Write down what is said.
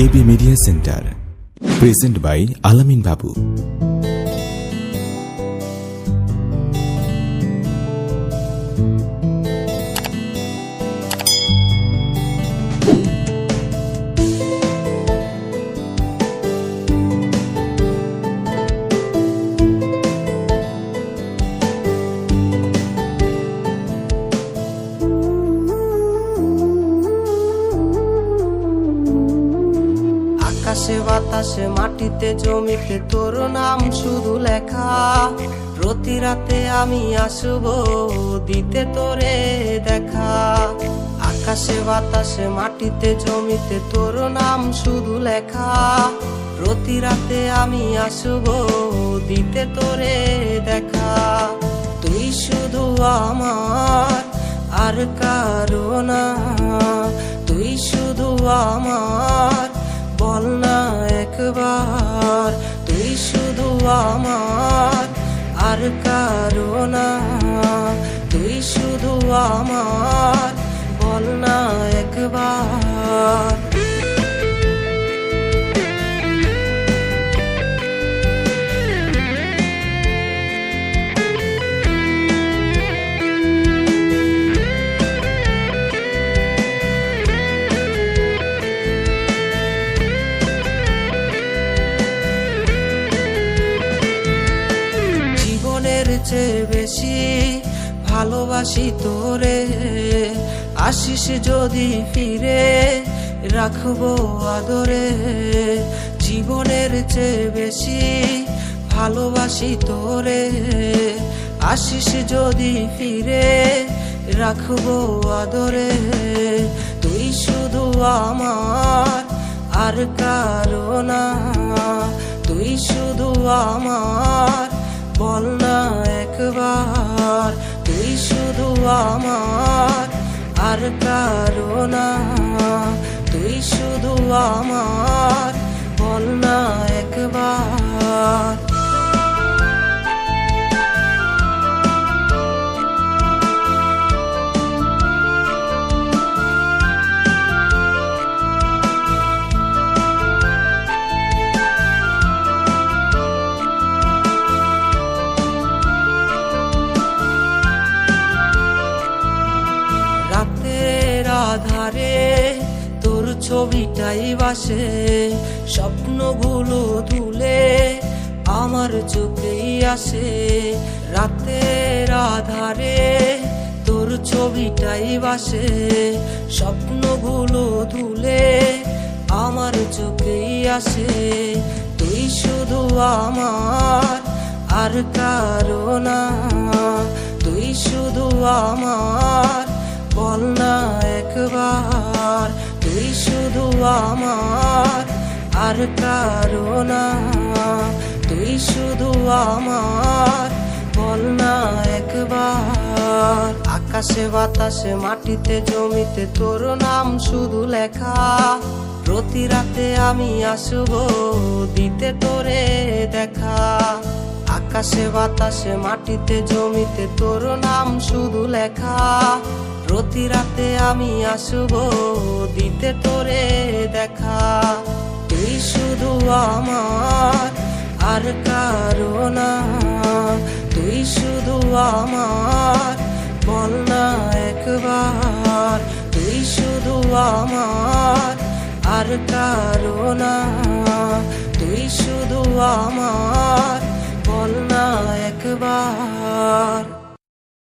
AB media centre present by Alamin Babu. আকাশে বাতাসে মাটিতে জমিতে তোর নাম শুধু লেখা। প্রতি রাতে আমি আসবো দিতে তোরে দেখা। আকাশে বাতাসে মাটিতে জমিতে তোর নাম শুধু লেখা। প্রতি রাতে আমি আসবো দিতে তোরে দেখা। তুই শুধু আমার আর কারো না, তুই শুধু আমার বল না একবার। তুই শুধু আমার আর কারো না, তুই শুধু আমার বল না একবার। চেয়ে বেশি ভালোবাসি তোরে, আসিস যদি ফিরে রাখবো আদরে। জীবনের চেয়ে বেশি ভালোবাসি তোরে, আসিস যদি ফিরে রাখবো আদরে। তুই শুধু আমার আর কারো না, তুই শুধু আমার বল না একবার। তুই শুধু আমার আর কারো না, তুই শুধু আমার বল না একবার। রাতের আধারে তোর ছবিটাই বাসে, স্বপ্নগুলো ধুলে আমার চোখেই আসে। রাতের আধারে তোর ছবিটাই বাসে, স্বপ্নগুলো ধুলে আমার চোখেই আসে। তুই শুধু আমার আর কারো না, তুই শুধু আমার বল না একবার। তুই শুধু আমার আর কারো না, তুই শুধু আমার বল না একবার। আকাশে বাতাসে মাটিতে জমিতে তোর নাম শুধু লেখা। প্রতি রাতে আমি আসবো দিতে তোরে দেখা। আকাশে বাতাসে মাটিতে জমিতে তোর নাম শুধু লেখা। প্রতি রাতে আমি আসবো দিতে তোরে দেখা। তুই শুধু আমার আর কারো না, তুই শুধু আমার বল না একবার। তুই শুধু আমার আর কারো না, তুই শুধু আমার বল না একবার।